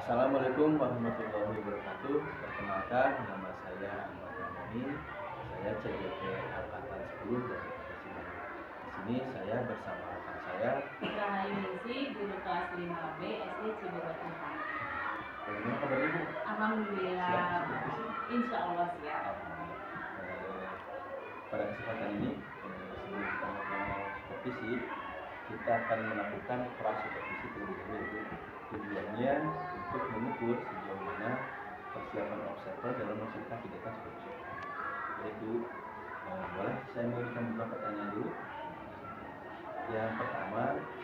Assalamualaikum warahmatullahi wabarakatuh. Perkenalkan, nama saya Ahmad Ramani. Saya CGP Angkatan 10 dari Kota Cimahi. Di sini saya bersama rekan saya Rahayu Ningsi, guru kelas 5B SD Cibodas 4. Bagaimana kabarnya, Bu? Alhamdulillah. Insya Allah siap. Pada kesempatan ini, sebelum kita mengenal supervisi, kita akan melakukan pra-supervisi terlebih dahulu. Tujuannya untuk mengukur sejauh mana persiapan observer dalam melaksanakan kegiatan supervisi. Yaitu, boleh saya memberikan beberapa pertanyaan dulu. Yang pertama,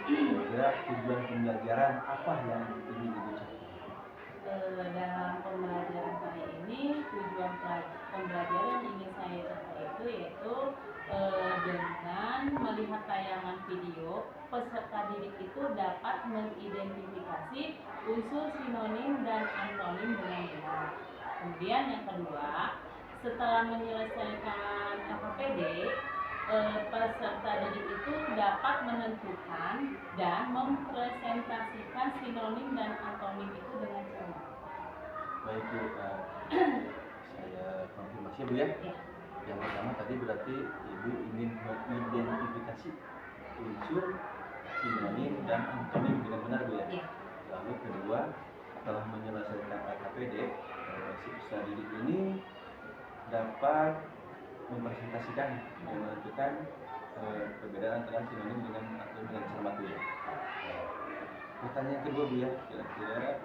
kira-kira tujuan pembelajaran apa yang ingin Ibu capai? Dalam pembelajaran kali ini, tujuan pembelajaran yang ingin saya capai itu yaitu dengan melihat tayangan video, peserta didik itu dapat mengidentifikasi unsur sinonim dan antonim dengan benar. Kemudian yang kedua, setelah menyelesaikan KKPD, peserta didik itu dapat menentukan dan mempresentasikan sinonim dan antonim itu dengan cermat. Baik, Bu, saya konfirmasi, Bu, ya. Yang pertama tadi berarti Ibu ingin mengidentifikasi unsur sinonim dan antonim dengan benar, Bu, ya. Lalu kedua, setelah menyelesaikan KKPD, si peserta didik ini dapat mempresentasikan dan menentukan perbedaan antara sinonim dengan antonim dengan cermat, Bu, ya. Pertanyaan kedua, Bu, ya, kira-kira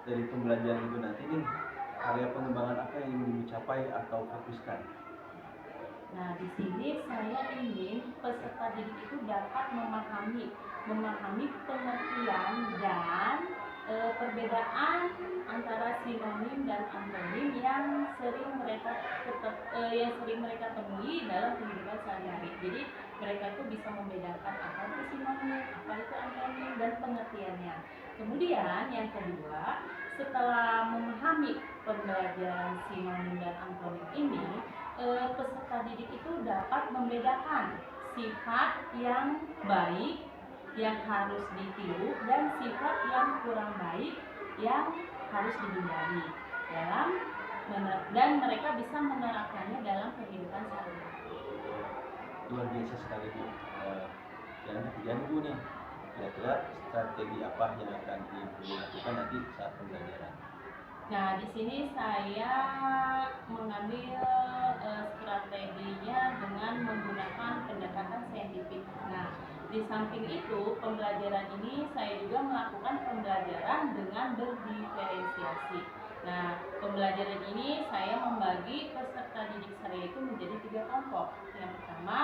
dari pembelajaran Ibu nanti nih, area pengembangan apa yang ingin dicapai atau fokuskan? Nah, di sini saya ingin peserta didik itu dapat memahami pengertian dan perbedaan antara sinonim dan antonim yang sering mereka temui dalam kehidupan sehari-hari. Jadi mereka itu bisa membedakan apa itu sinonim, apa itu antonim, dan pengertiannya. Kemudian yang kedua, setelah memahami pembelajaran sinonim dan antonim ini, peserta didik itu dapat membedakan sifat yang baik yang harus ditiru dan sifat yang kurang baik yang harus dihindari dan mereka bisa menerapkannya dalam kehidupan sehari-hari. Luar biasa sekali, Bu. Yang ketiga, Bu, nih, kira-kira strategi apa yang akan Ibu lakukan nanti saat pembelajaran? Nah, di sini saya mengambil strateginya dengan menggunakan pendekatan saintifik. Nah, di samping itu, pembelajaran ini saya juga melakukan pembelajaran dengan berdiferensiasi. Nah, pembelajaran ini saya membagi peserta didik saya itu menjadi 3 kelompok. Yang pertama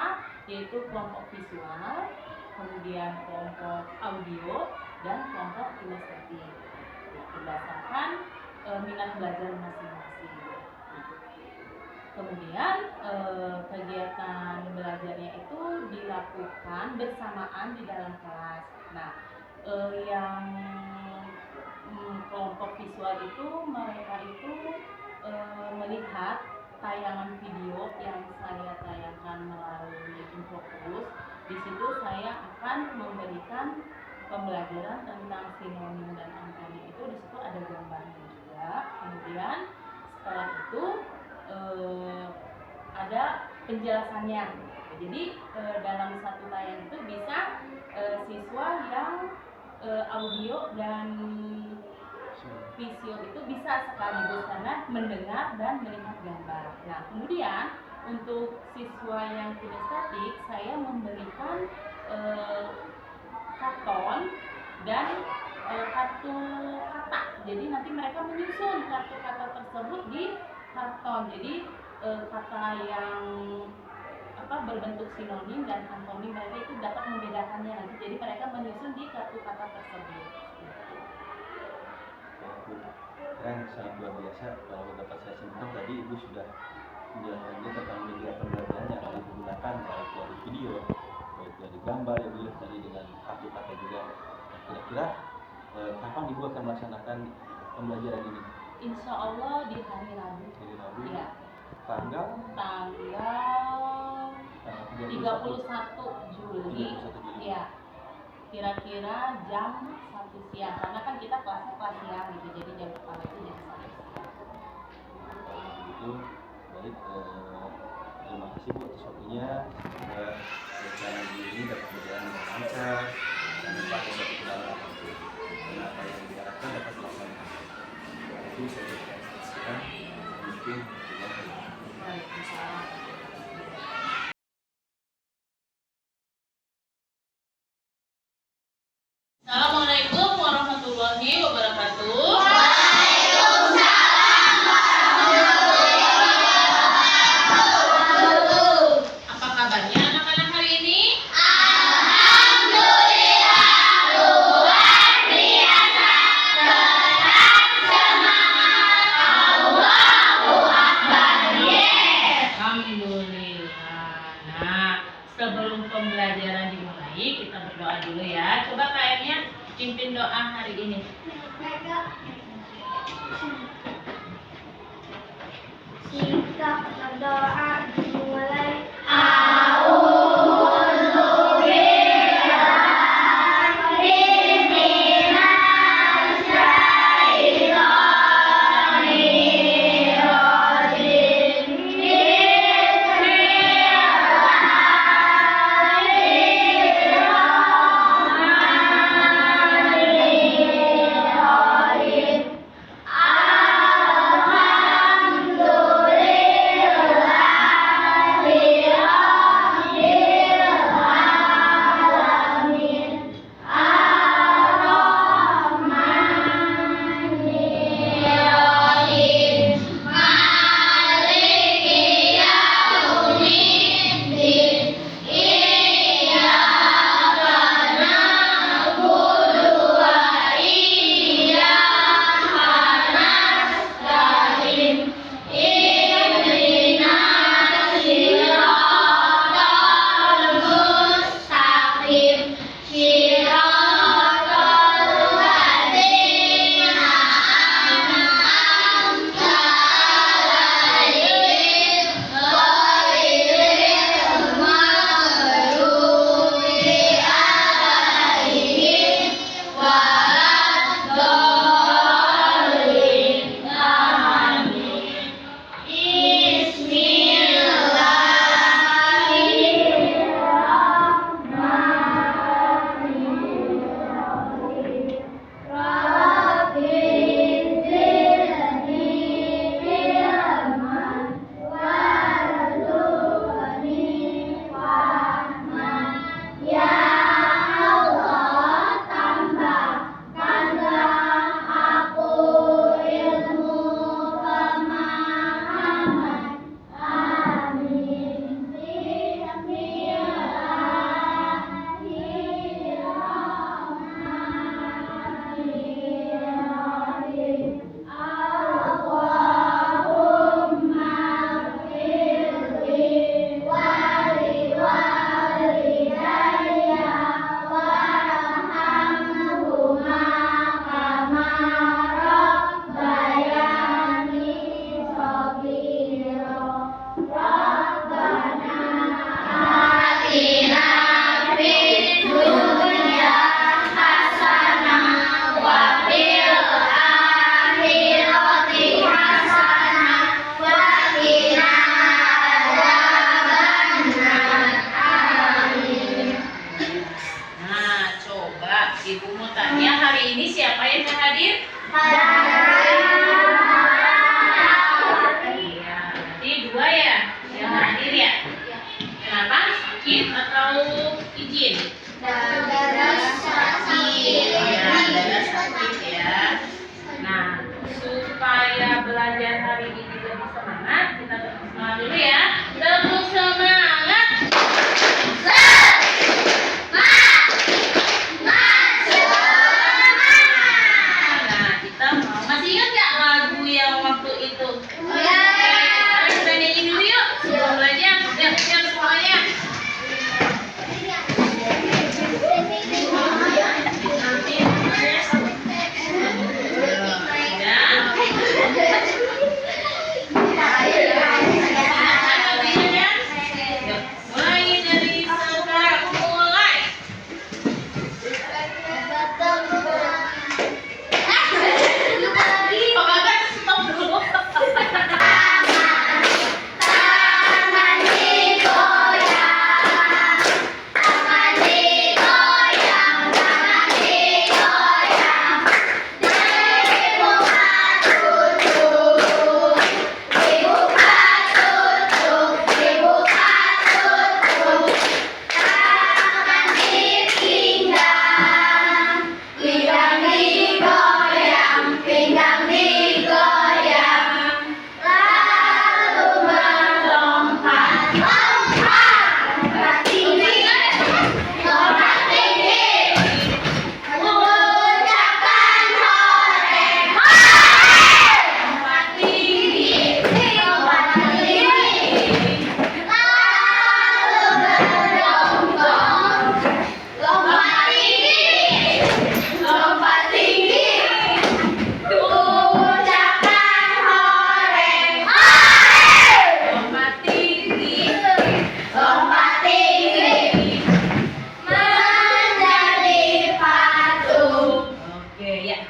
yaitu kelompok visual, kemudian kelompok audio, dan kelompok kinestetik. Berdasarkan minat belajar masing-masing. Kemudian kegiatan belajarnya itu dilakukan bersamaan di dalam kelas. Nah, yang kelompok visual itu mereka itu melihat tayangan video yang saya tayangkan melalui Infocus. Di situ saya akan memberikan pembelajaran tentang sinonim dan antonim itu. Di situ ada gambarnya juga. Kemudian setelah itu ada penjelasannya. Jadi dalam satu tayangan itu bisa siswa yang audio dan visual itu bisa sekaligus karena mendengar dan melihat gambar. Nah, kemudian Untuk siswa yang kinestetik, saya memberikan karton dan kartu kata. Jadi nanti mereka menyusun kartu kata tersebut di karton. Jadi kata yang berbentuk sinonim dan antonim mereka itu dapat membedakannya nanti. Jadi mereka menyusun di kartu kata tersebut. Keren, sangat luar biasa. Kalau dapat saya simpulkan tadi Ibu sudah menjelaskan tentang media pembelajaran yang akan digunakan baik dari video, baik dari gambar Ibu tadi dengan kartu kata juga. Kira-kira kapan Ibu akan melaksanakan pembelajaran ini? Insya Allah di hari Rabu. Hari Rabu. Ya. Tanggal 31 Juli. Ya. Kira-kira jam 1 siang. Karena kan kita kelasnya kelas siang gitu. Jadi jam pertama itu jam 1 siang. Begitu. Baik. Terima kasih Bu atas waktunya. Semoga ini dapat berjalan dengan lancar dan dapat berjalan dengan apa yang diharapkan dapat dilaksanakan. Itu saya sampaikan. Mungkin Assalamualaikum warahmatullahi wabarakatuh. Apa kabarnya anak-anak hari ini? Alhamdulillah, luar biasa. Tetap semangat. Allahu Akbar. Alhamdulillah. Nah, sebelum pembelajaran dimulai, kita berdoa dulu ya. Coba kayaknya pimpin doa hari ini. Jika berdoa dimulai. Alhamdulillah.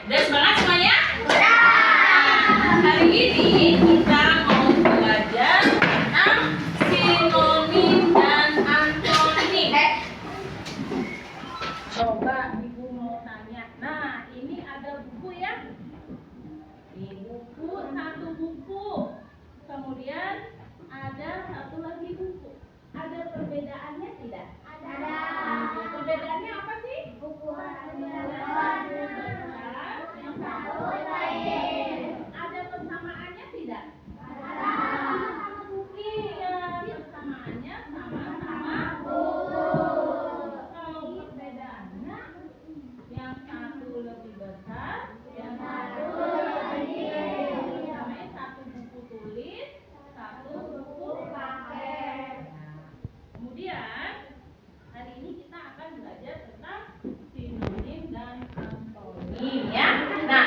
Udah semangat semuanya? Hari ini kita mau belajar tentang sinonim dan antonim. Coba ibu mau tanya. Nah, ini ada buku ya? Ini buku, satu buku. Kemudian ada satu lagi buku. Ada perbedaannya tidak? Ada. Perbedaannya apa sih? Buku Ada persamaannya tidak? Iya, persamaannya sama-sama kalau perbedaannya yang satu lebih besar, yang satu lebih kecil. Namanya satu buku tulis, satu buku paket. Kemudian hari ini kita akan belajar tentang sinonim dan antonim ya. Nah,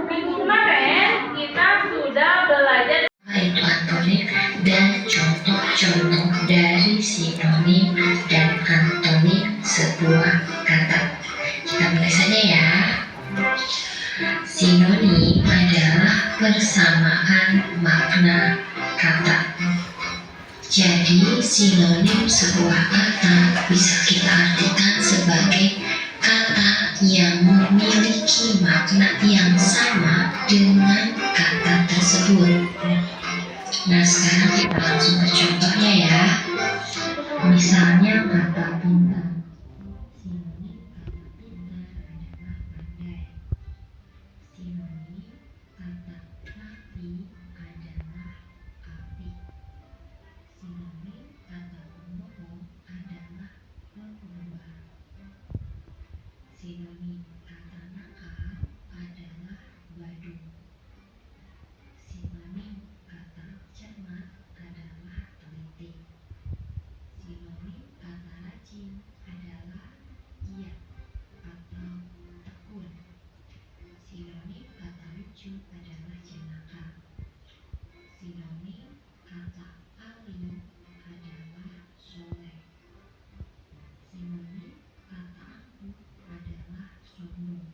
minggu kemarin kita sudah belajar Itu antonim dan contoh-contoh dari sinonim dan antonim sebuah kata. Kita mulai saja ya. Sinonim adalah persamaan makna kata. Jadi sinonim sebuah kata bisa kita artikan sebagai kata yang memiliki makna yang sama dengan kata tersebut. Nah, sekarang kita langsung ke contohnya ya. Misalnya kata pintar. Sinonim kata pintar adalah pandai. Sinonim kata rapi adalah apik. Sinonim kata pembohong adalah pengumbar. Sinonim kata nakal adalah badut. Sinonim kata cermat adalah teliti. Sinonim kata rajin adalah giat atau tekun. Sinonim kata lucu adalah jenaka. Sinonim kata alim adalah soleh. Sinonim kata angkuh adalah sombong.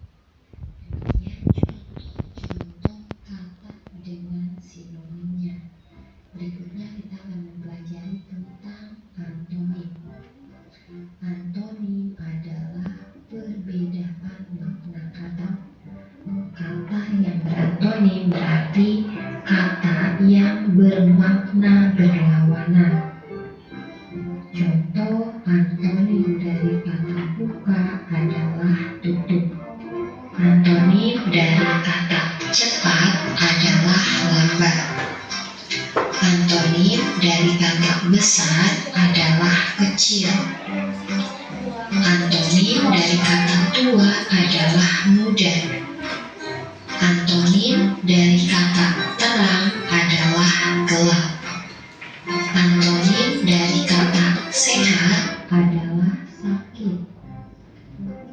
Demikian contoh kata dengan sinonimnya. Berikutnya kita akan mempelajari tentang antonim. Antonim adalah perbedaan makna kata. Kata yang berantonim berarti kata yang bermakna berlawanan. Contoh antonim dari kata buka adalah tutup. Antonim dari kata cepat adalah lambat. Antonim dari kata besar adalah kecil. Antonim dari kata tua adalah muda. Antonim dari kata terang adalah gelap. Antonim dari kata sehat adalah sakit.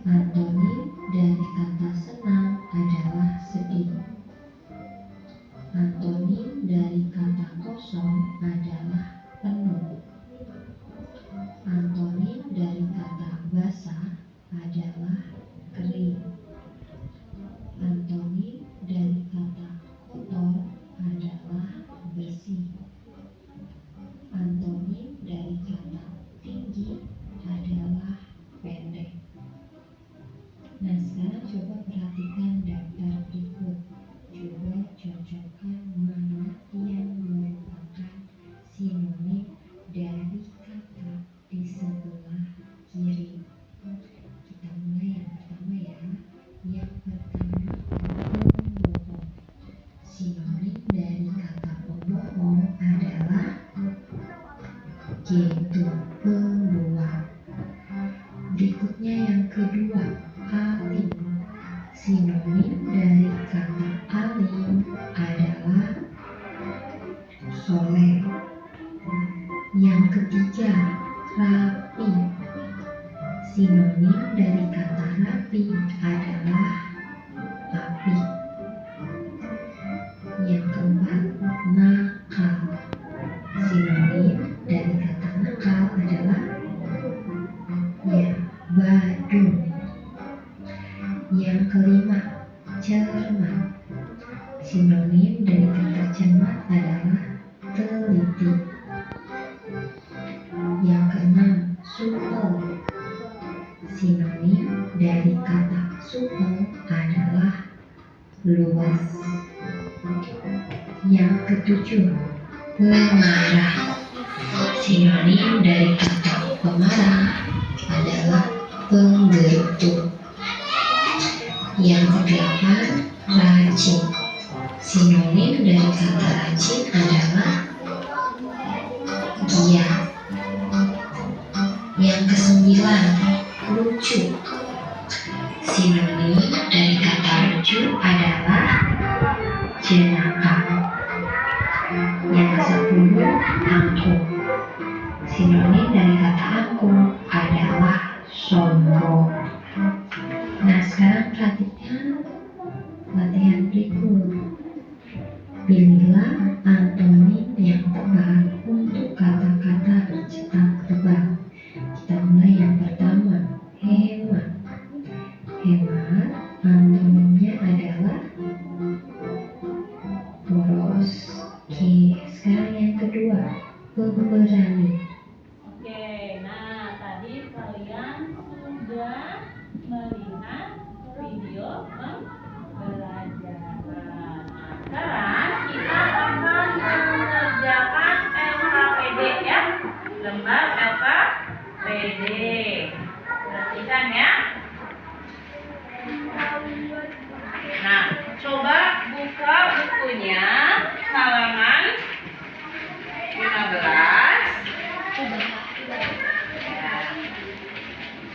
Antonim dari kata senang adalah sedih. Antonim dari kata kosong adalah penuh. Antonim dari kata basah adalah kering. Antonim dari kata kotor adalah bersih. Antonim dari kata tinggi adalah pendek. Nah, sekarang coba perhatikan daftar berikut. Coba cocokkan mana yang merupakan sinonim dari kata di sebelah kiri. Kita mulai yang pertama ya. Yang pertama, pembohong. Sinonim dari kata pembohong adalah yaitu pembuat. Berikutnya yang kedua, alim. Sinonim dari kata alim adalah soleh. Yang ketiga, rapi. Sinonim dari kata rapi adalah api. Yang keempat, nakal. Sinonim dari kata nakal adalah badung. Yang kelima, cermat. Sinonim dari kata cermat adalah teliti. Yang keenam, supel. Sinonim dari kata supel adalah luas. Yang ketujuh, pemarah. Sinonim dari kata pemarah adalah penggerutu. Yang kedelapan, rajin. Sinonim dari kata rajin adalah giat. Yang kesembilan, lucu. Sinonim dari kata lucu adalah jenaka. Yang kesepuluh, angkuh. Sinonim dari kata angkuh adalah sombong. Nah, sekarang perhatikan latihan berikut. Pilihlah antonim yang tepat untuk kata-kata bercetak tebal. Kita mulai yang pertama, hemat. Hemat antonimnya adalah boros. Oke, sekarang yang kedua, pemberani. Oke, nah tadi kalian sudah melihat video pembelajaran. Nah, sekarang kita akan mengerjakan LKPD ya, lembar LKPD. Perhatikan ya. Nah, coba buka bukunya halaman 15.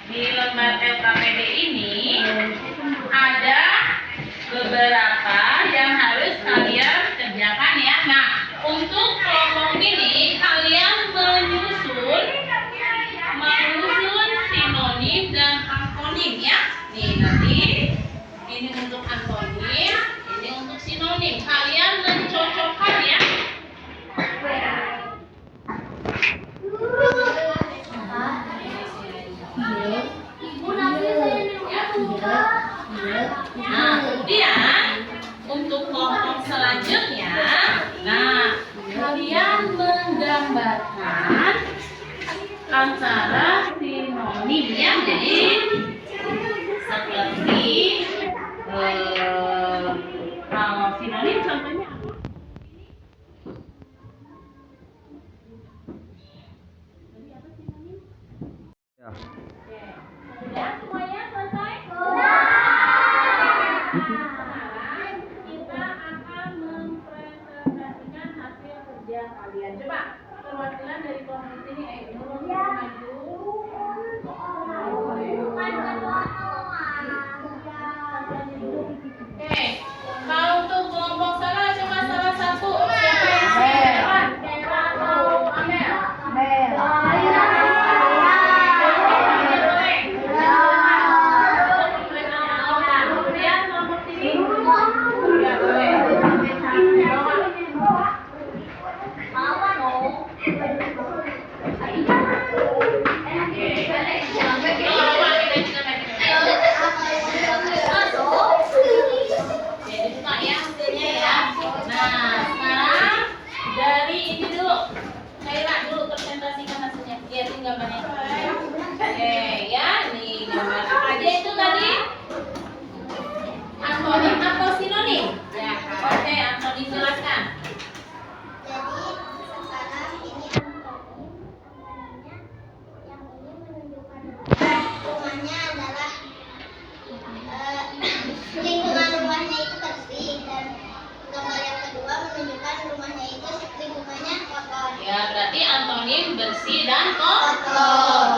Di lembar LKPD ini ada beberapa yang harus kalian kerjakan ya. Nah, untuk kelompok ini kalian menyusun sinonim dan antonim ya. Nih nanti ini untuk antonim, ini untuk sinonim. Kalian mencocokkan ya. Nah, kemudian untuk kelompok selanjutnya, nah kalian menggambarkan antara sinonim ya. Jadi seperti kalau sinonim contohnya apa? Jadi apa sinonim? Ya. Oke. Sudah semuanya selesai? Sekarang kita akan mempresentasikan hasil kerja kalian. Coba perwakilan dari kelompok sini, Nur maju. Oke, kalau untuk kelompok sana cuma salah satu. Siapa yang siap? Vera atau Amel? Kemudian kelompok sini. Ya, boleh. Oke, ya, nih gambar apa aja itu tadi? Antonim atau sinonim? Ya, oke, antonim jelaskan. Jadi sekarang ini antonim, yang ini menunjukkan rumahnya adalah lingkungan rumahnya itu bersih, dan gambar yang kedua menunjukkan rumahnya itu lingkungannya kotor. Ya, berarti antonim antonim bersih dan kotor.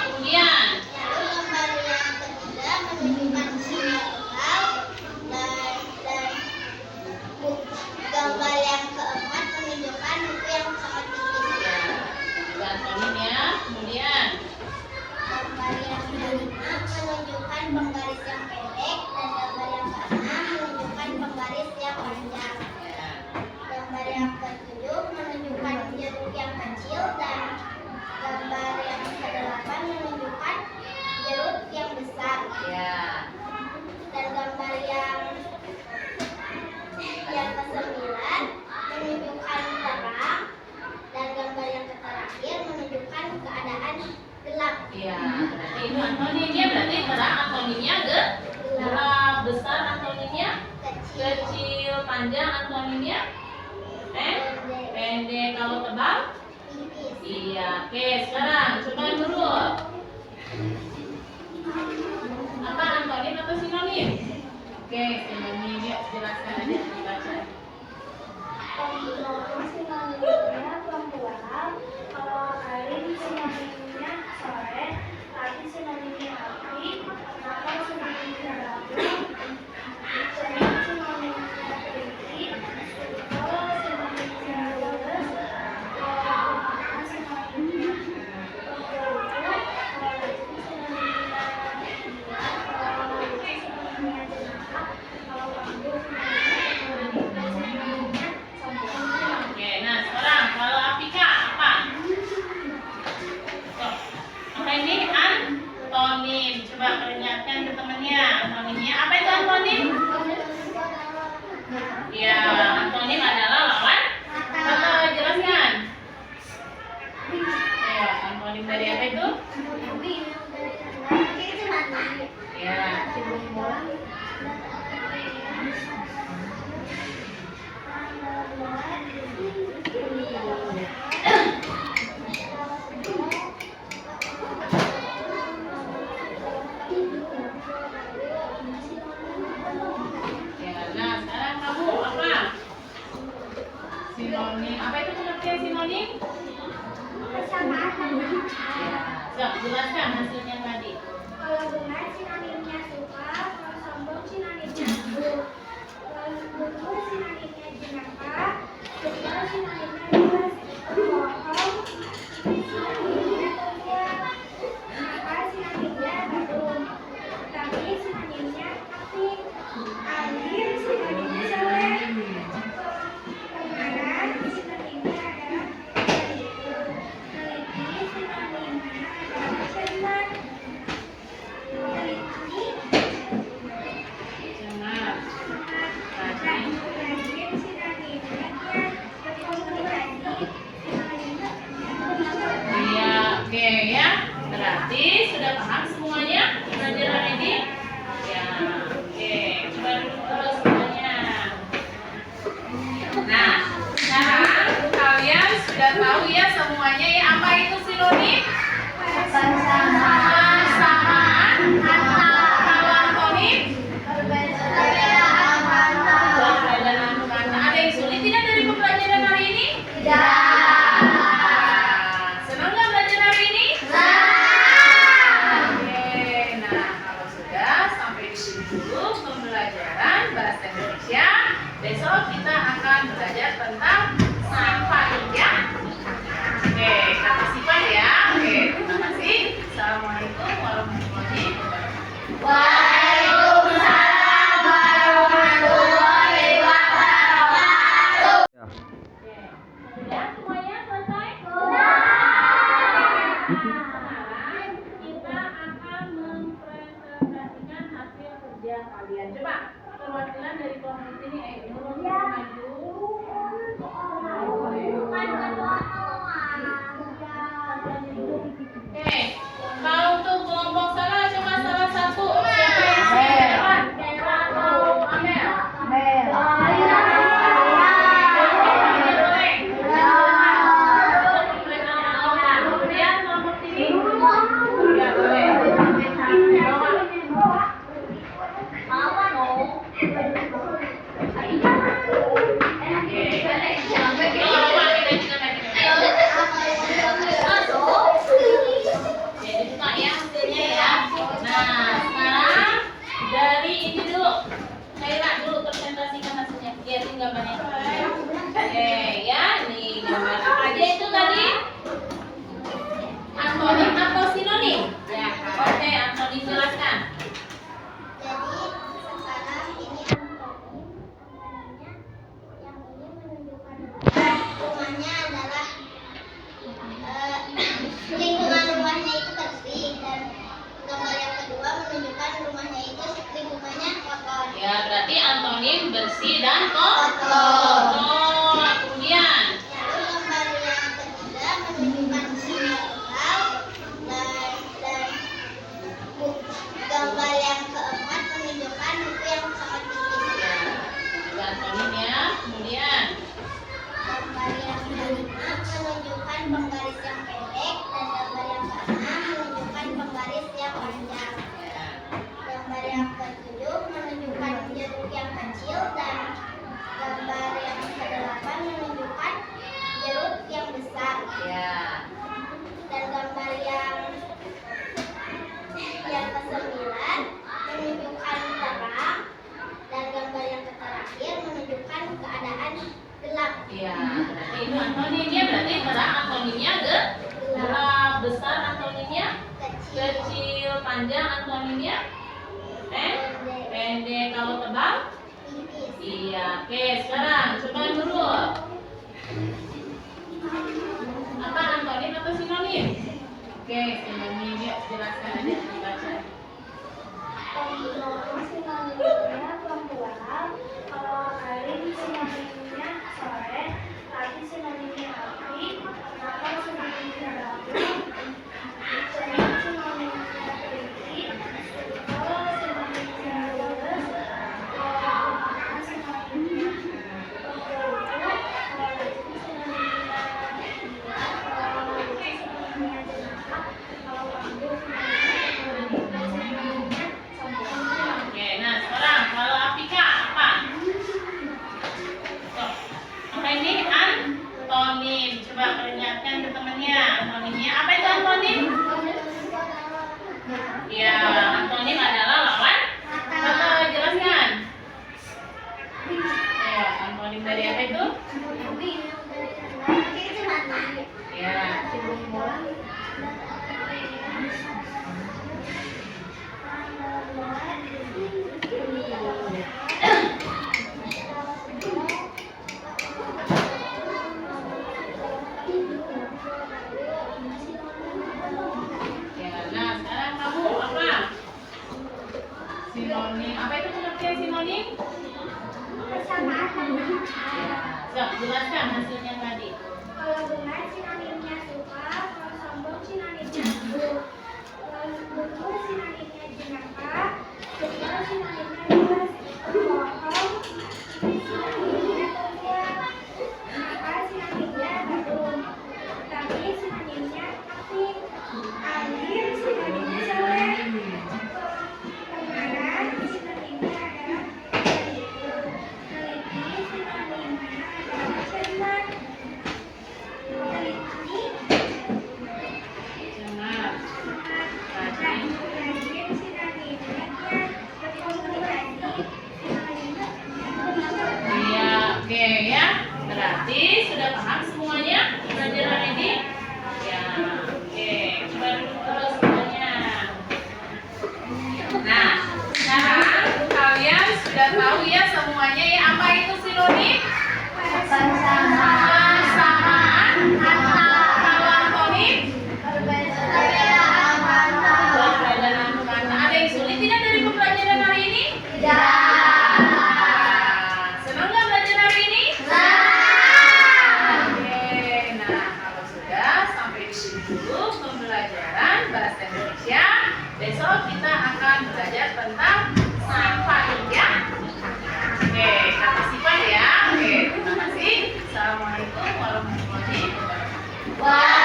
Kemudian Lalu gambar yang ketiga menunjukkan benda tebal dan gambar yang keempat menunjukkan buku yang sangat tipis. ya, ada antonimnya. Kemudian Gambar yang kelima menunjukkan penggaris yang pendek dan gambar yang keenam menunjukkan penggaris yang panjang. ya, Gambar yang ketujuh menunjukkan jeruk yang kecil dan gambar yang kedelapan menunjukkan jeruk yang besar. ya, Dan gambar yang kesembilan menunjukkan terang dan gambar yang terakhir menunjukkan keadaan gelap. ya. Berarti itu antonimnya, berarti terang antonimnya gelap, besar antonimnya Kecil, kecil, panjang antonimnya pendek, pendek, kalau tebal. tipis. Iya, oke, sekarang coba dulu. Apa antonim atau sinonim? Oke, sinonim, yuk jelaskan aja dibaca. Sinonimnya pembual, kalau alim sinonimnya sore, tadi sinonimnya api, maka sinonimnya bagus, cermin sinonimnya teliti, kalau sinonimnya lurus, kalau sinonimnya bergerak, kalau rajin sinonimnya gila, kalau lucu sinonimnya jenaka, kalau tangguh sinonimnya sombong. Oke, nah sekarang kalau Apika apa? Tuh, apa ini antonim? Coba perlihatkan ke temannya antonimnya. Apa itu antonim? Ya, antonim adalah lawan kata. Jelaskan. Ayo, antonim dari apa itu? Ya, ya. Nah, sekarang kamu apa? Sinonim. Apa itu pengertian sinonim? Ya, jelaskan hasilnya tadi. Kalau benar sinonimnya suka, kalau sombong sinonimnya buruk. Kalau buruk sinonimnya jenaka, suka sinonimnya luas. Bohong sinonimnya terdiam, jenaka sinonimnya badung. Tapi sinonimnya aktif. Alir sinonimnya soleh. Kebenaran sinonimnya adalah teliti. Teliti sinonimnya adalah cermat. Cemat. Rajin. Iya, oke ya. Berarti sudah paham semuanya pelajaran ini? Ya, oke. Coba dulu terus semuanya. Nah, sekarang kalian sudah tahu ya semuanya ya apa itu sinonim? Persamaan. Kalau antonim? Perbedaan kata. Ada yang sulit tidak dari pembelajaran hari ini? Senang nggak belajar hari ini? Oke, nah kalau sudah lingkungan rumahnya itu bersih, dan gambar yang kedua menunjukkan rumahnya itu lingkungannya kotor. Ya, berarti antonim bersih dan kotor. Kemudian Lalu gambar yang ketiga menunjukkan bumi yang tebal, dan gambar yang keempat menunjukkan buku yang sangat tipis. ya, itu antonimnya. Kemudian Gambar yang kelima menunjukkan penggaris yang pendek, dan gambar yang keenam menunjukkan penggaris yang panjang. ya, Gambar yang ketujuh menunjukkan jeruk yang kecil, dan gambar yang kedelapan menunjukkan jeruk yang besar. ya, Dan gambar yang kesembilan menunjukkan terang, dan gambar yang terakhir menunjukkan keadaan gelap. ya, berarti itu antonimnya. Berarti terang antonimnya gelap, besar antonimnya kecil, panjang antonimnya pendek, kalau tebal. Tipis. Iya, oke. Sekarang coba dulu. Apa antonim atau sinonim? Oke, sinonim. Yuk, jelaskan aja, dibaca. Sinonimnya perempuan, kalau alim sinonimnya sore, laki sinonimnya api, nakal sinonimnya ragu, cermat sinonimnya teliti, kalau sinonimnya lurus, kalau sinonimnya berkutu, kalau rajin sinonimnya gila, kalau lucu sinonimnya jenaka, kalau anggur sinonimnya sempurna. Oke, nah sekarang kalau Afika apa? Tuh, apa ini antonim? Coba peringatkan ke temannya. Antonimnya apa itu antonim? Ya, antonim adalah lawan kata. Jelaskan. Ayo, antonim dari apa itu? Ya, ya. Nah, sekarang kamu apa? Sinonim. Apa itu pengertian sinonim? Ya, jelaskan hasilnya tadi. Kalau benar sinonimnya suka, kalau sombong sinonimnya buruk, kalau lembut sinonimnya jenaka, kecil sinonimnya luas, bohong sinonimnya terbuat, nakal sinonimnya badung, tapi sinonimnya aktif, alim sinonimnya soleh, pengarang sinonimnya adalah teliti, sinonimnya adalah cermat. Jelas. Rajin. Iya, oke ya. Berarti sudah paham semuanya pelajaran ini? Ya, oke. Coba duduk terus semuanya. Nah, sekarang kalian sudah tahu ya semuanya ya apa itu sinonim? Persamaan atau antonim? Perbedaan kata. Ada yang sulit tidak dari pembelajaran hari ini? Senang nggak belajar hari ini? Oke, nah kalau sudah sampai di sini dulu pembelajaran bahasa Indonesia. Besok kita akan belajar tentang sifat ya. Oke, kata sifat ya. Oke, terima kasih. Assalamualaikum warahmatullahi wabarakatuh.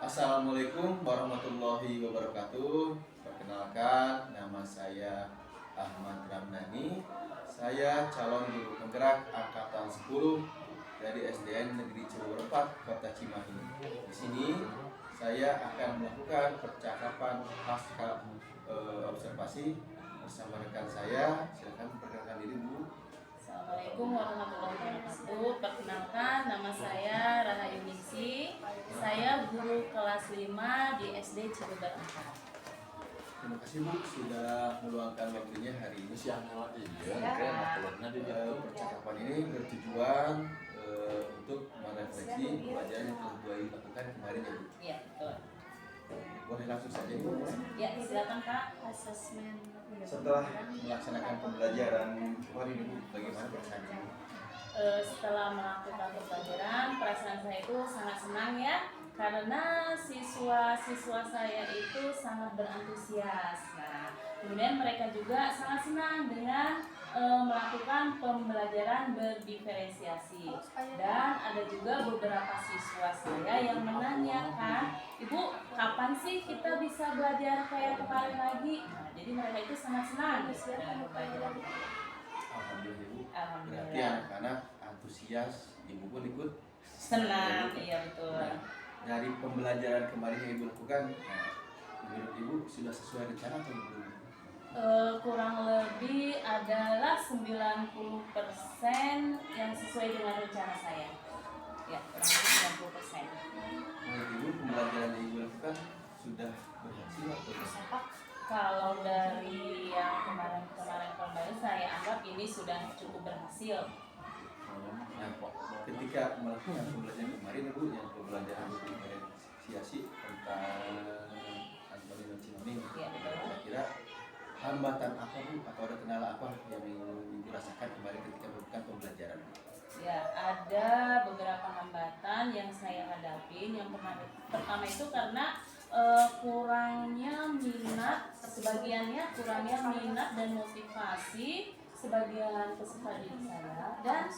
Assalamualaikum warahmatullahi wabarakatuh. Perkenalkan, nama saya Ahmad Ramdhani. Saya calon guru penggerak angkatan 10 dari SDN Negeri Cibubur 4, Kota Cimahi. Di sini saya akan melakukan percakapan pasca observasi bersama rekan saya. Silakan perkenalkan diri Bu. Assalamualaikum warahmatullahi wabarakatuh. Perkenalkan, nama saya Rahayu Ningsih. Saya guru kelas 5 di SD Cibubur 4. Terima kasih Bu sudah meluangkan waktunya hari ini. Percakapan ini bertujuan untuk merefleksi pelajaran yang telah Bu Ayu lakukan kemarin ya Bu. Iya, betul. Boleh langsung saja Bu. Ya, silakan Pak. Asesmen. Setelah melaksanakan pembelajaran kemarin Bu, bagaimana perasaannya? Setelah melakukan pembelajaran, perasaan saya itu sangat senang ya, karena siswa-siswa saya itu sangat berantusias. Nah, kemudian mereka juga sangat senang dengan melakukan pembelajaran berdiferensiasi. Dan ada juga beberapa siswa saya yang menanyakan, Ibu, kapan sih kita bisa belajar kayak kemarin lagi? Nah, jadi mereka itu sangat senang dengan pembelajaran. Alhamdulillah Bu. Berarti Alhamdulillah. anak-anak antusias, Ibu pun ikut Senang, iya betul. Nah, dari pembelajaran kemarin yang Ibu lakukan, menurut Ibu sudah sesuai rencana atau belum? Kurang lebih adalah 90% yang sesuai dengan rencana saya. Ya, kurang lebih 90%. Menurut Ibu pembelajaran yang Ibu lakukan sudah berhasil atau tidak? Kalau dari yang kemarin saya anggap ini sudah cukup berhasil. Nah, ketika melakukan pembelajaran kemarin Ibu yang pembelajaran diferensiasi tentang antoni dan sinonim, Ya, betul. kira-kira hambatan apa Bu atau ada kendala apa yang Ibu rasakan kemarin ketika melakukan pembelajaran? Ya, ada beberapa hambatan yang saya hadapi. Yang pertama itu karena kurangnya minat, sebagiannya kurangnya minat dan motivasi sebagian peserta didik saya, dan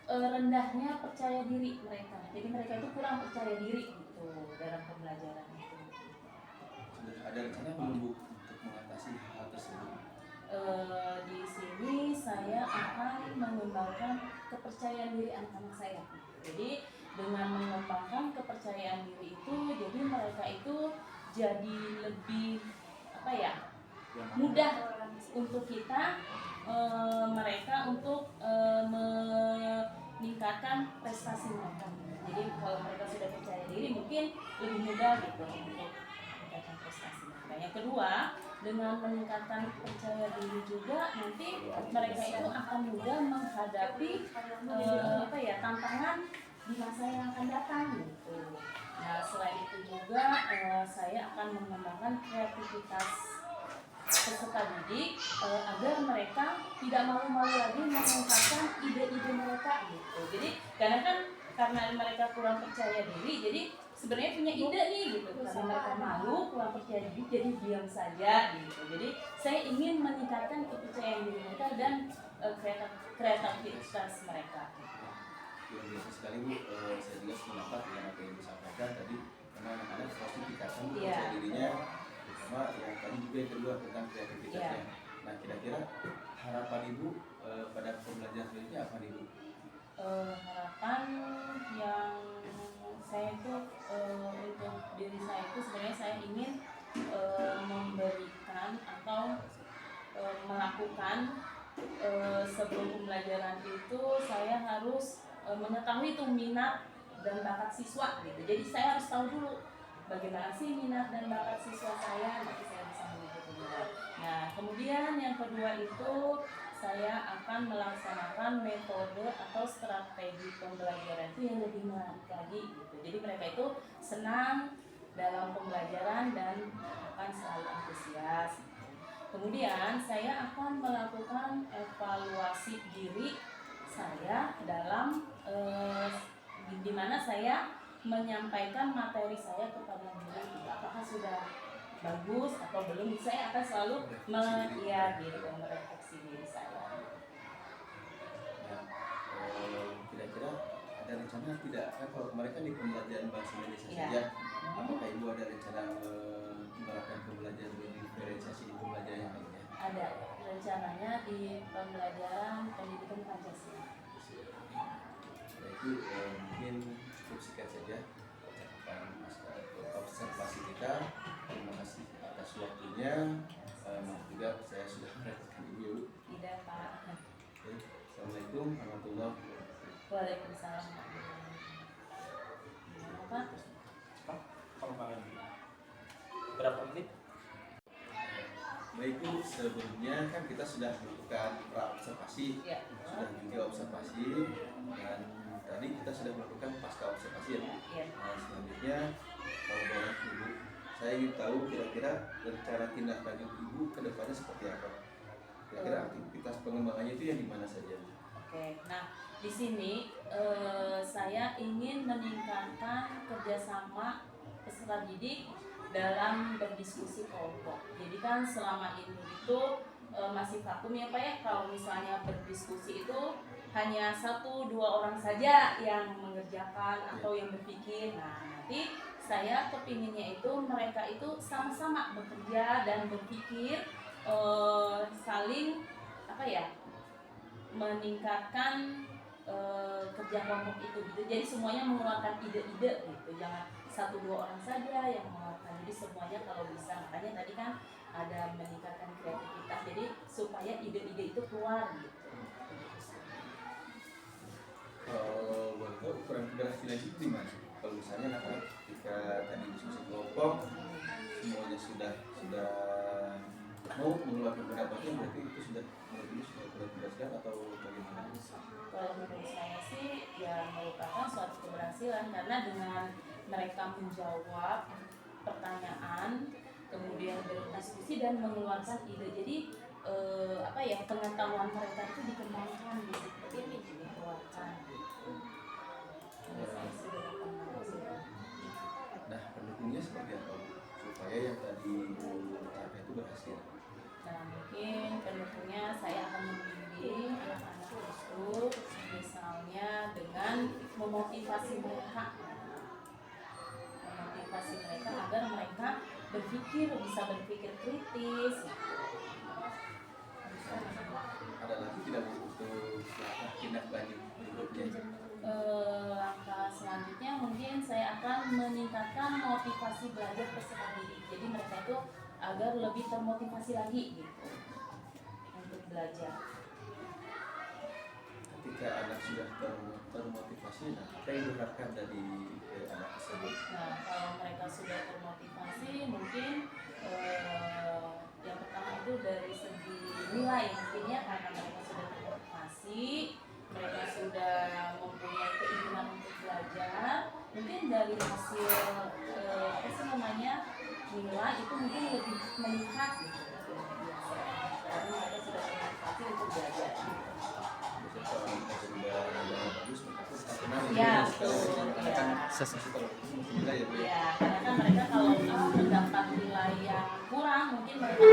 rendahnya percaya diri mereka. Jadi mereka itu kurang percaya diri gitu dalam pembelajaran itu. Sudah ada rencana belum Bu untuk mengatasi hal tersebut? Di sini saya akan mengembangkan kepercayaan diri anak-anak saya. Jadi dengan mengembangkan kepercayaan diri itu, jadi mereka itu jadi lebih mudah untuk kita mereka untuk meningkatkan prestasi mereka. Jadi kalau mereka sudah percaya diri, mungkin lebih mudah gitu untuk meningkatkan prestasi mereka. Yang kedua, dengan meningkatkan percaya diri juga nanti mereka itu akan mudah menghadapi tantangan di masa yang akan datang gitu. Nah, selain itu juga saya akan mengembangkan kreativitas peserta didik agar mereka tidak malu-malu lagi mengungkapkan ide-ide mereka gitu. Jadi karena mereka kurang percaya diri, jadi sebenarnya punya ide nih gitu, karena mereka malu, kurang percaya diri, jadi diam saja gitu. Jadi saya ingin meningkatkan kepercayaan diri mereka dan kreativitas mereka. Luar biasa sekali Bu, saya juga sependapat dengan apa yang Ibu sampaikan tadi. Karena anak-anak pasti tingkatkan percaya dirinya, terutama yang tadi juga yang kedua tentang kreativitasnya. Nah, kira-kira harapan Ibu pada pembelajaran selanjutnya apa nih Bu? Harapan yang saya itu untuk diri saya itu sebenarnya saya ingin memberikan atau melakukan sebelum pembelajaran itu saya harus mengetahui itu minat dan bakat siswa gitu. Jadi saya harus tahu dulu bagaimana sih minat dan bakat siswa saya, nanti saya bisa mengikuti juga. Nah, kemudian yang kedua itu saya akan melaksanakan metode atau strategi pembelajaran itu yang lebih menarik lagi gitu. Jadi mereka itu senang dalam pembelajaran dan akan selalu antusias. Kemudian saya akan melakukan evaluasi diri saya dalam di mana saya menyampaikan materi saya kepada guru, apakah sudah bagus atau belum. Saya akan selalu merefleksi diri saya. Ya, kira-kira ada rencana Nah tidak, kan kalau kemarin kan di pembelajaran bahasa Indonesia Iya. saja, apakah Ibu ada rencana menerapkan pembelajaran diferensiasi di pembelajaran yang lainnya? Ada rencananya di pembelajaran pendidikan Pancasila. Nah itu mungkin cukup singkat saja catatan observasi kita. Terima kasih atas waktunya. Maaf juga saya sudah merepotkan Ibu ya Bu. Tidak, Pak. Oke, Assalamualaikum warahmatullahi wabarakatuh. Waalaikumsalam. Pak, Cepat, pengembangan berapa menit? Baik Bu, sebelumnya kan kita sudah melakukan pra-observasi, ya. sudah juga observasi, dan tadi kita sudah melakukan pasca observasi ya Bu. Ya. Nah selanjutnya kalau boleh Ibu, saya ingin tahu kira-kira rencana tindak lanjut Ibu ke depannya seperti apa? Kira-kira aktivitas pengembangannya itu yang di mana saja Bu? Oke, nah di sini saya ingin meningkatkan kerjasama peserta didik dalam berdiskusi kelompok. Jadi kan selama ini itu masih vakum ya Pak ya, kalau misalnya berdiskusi itu hanya 1-2 orang saja yang mengerjakan atau yang berpikir. Nah nanti saya kepinginnya itu mereka itu sama-sama bekerja dan berpikir, saling apa ya, meningkatkan kerja kelompok itu gitu. Jadi semuanya mengeluarkan ide-ide gitu, jangan 1-2 orang saja yang mengeluarkan. Jadi semuanya kalau bisa, makanya tadi kan ada meningkatkan kreativitas, jadi supaya ide-ide itu keluar gitu. Kalau boleh tahu ukuran keberhasilan itu di mana? Kalau misalnya anak-anak ketika tadi diskusi kelompok semuanya sudah mau mengeluarkan pendapatnya, berarti itu sudah menurut Ibu sudah ukuran keberhasilan atau bagaimana? Kalau menurut saya sih ya merupakan suatu keberhasilan, karena dengan mereka menjawab pertanyaan, kemudian berdiskusi dan mengeluarkan ide, jadi apa ya, pengetahuan mereka itu dikembangkan di situ, dikeluarkan. Nah pendukungnya seperti apa Bu? Supaya yang tadi Ibu capai itu berhasil. Nah mungkin pendukungnya saya akan membimbing anak-anak itu misalnya dengan memotivasi mereka agar mereka bisa berpikir kritis. Ada lagi tidak Bu untuk tindak lanjut berikutnya? Langkah selanjutnya mungkin saya akan meningkatkan motivasi belajar peserta didik. Jadi mereka itu agar lebih termotivasi lagi gitu untuk belajar. Ketika anak sudah termotivasi, nah apa yang diharapkan dari anak tersebut? Nah kalau mereka sudah termotivasi, mungkin yang pertama itu dari segi nilai mungkin ya, karena mereka sudah termotivasi, mereka sudah mempunyai keinginan untuk belajar, mungkin dari hasil nilai itu mungkin lebih meningkat gitu, karena mereka sudah termotivasi untuk belajar. Kalau kita sudah bagus, maka kita kenal Ya, betul. ya. Alhamdulillah ya Bu ya. Ya, karena kan mereka kalau mendapat nilai yang kurang, mungkin mereka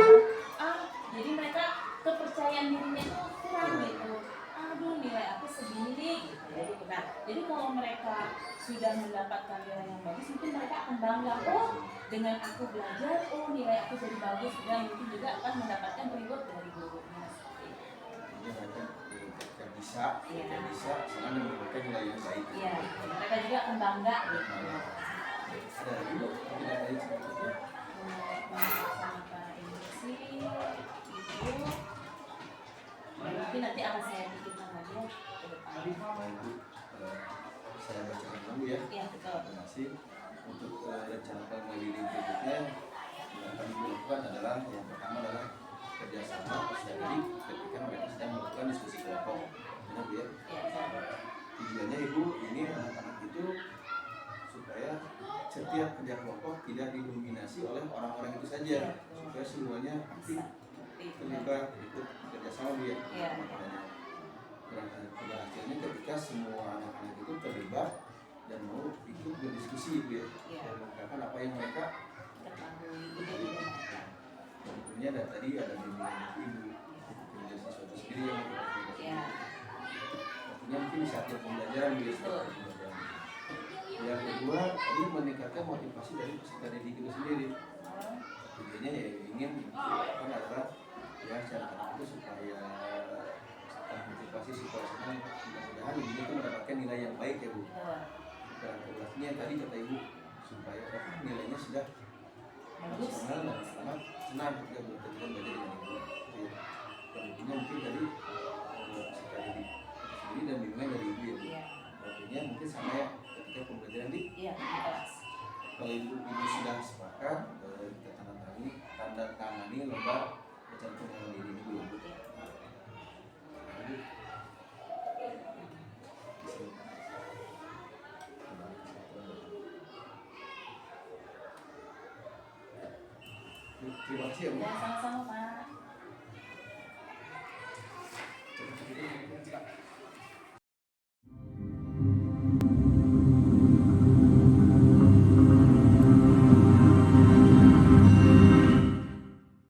akan, jadi mereka kepercayaan dirinya itu kurang gitu. Aduh, nilai aku segini gitu. Nah, jadi kalau mereka sudah mendapatkan nilai yang bagus, mungkin mereka akan bangga, oh dengan aku belajar, oh nilai aku jadi bagus, dan mungkin juga akan mendapatkan reward dari gurunya. Jadi mereka ketika bisa, senang memberikan nilai yang baik. Iya, mereka juga akan bangga gitu. Ada lagi Bu, tidak lain selanjutnya. Sama Pak Indri itu mungkin nanti akan saya pikirkan lagi ya ke depan. Baik Bu, saya bacakan dulu ya. Iya betul. Terima kasih. Untuk rencana pengembangan berikutnya yang akan dilakukan adalah yang pertama adalah kerjasama peserta didik ketika mereka sedang melakukan diskusi kelompok. Benar Bu ya? Iya. Tujuannya Ibu ini anak-anak itu supaya setiap kerja kelompok tidak didominasi oleh orang-orang itu saja, supaya semuanya aktif terlibat ikut kerjasama Bu ya. Iya. Hasilnya ketika semua anak-anak itu terlibat dan mau ikut berdiskusi Bu ya, dan mengungkapkan apa yang mereka Ketahui ide-ide mereka. tentunya dan tadi ada bimbingan Ibu menjadi sesuatu sendiri yang Iya. artinya mungkin di saat pembelajaran Bu ya, Betul. pembelajaran. Yang kedua, ini meningkatkan motivasi dari peserta didik itu sendiri. Tujuannya ya ingin kan adalah ya secara itu supaya termotivasi supaya senang, mudah-mudahan ibunya itu mendapatkan nilai yang baik ya Bu. Dan kelasnya tadi kata ibu supaya nilainya sudah maksimal dan selamat senang ketika belajar dengan ibu. Dan ibunya mungkin tadi peserta didik sendiri dan bimbingan dari ibu ya Bu. Artinya mungkin sama ya ketika pembelajaran di kelas. kalau ibu sudah sepakat kita tanda tangani lomba pencantuman diri ini dulu. Terima kasih ya Bu. Sama-sama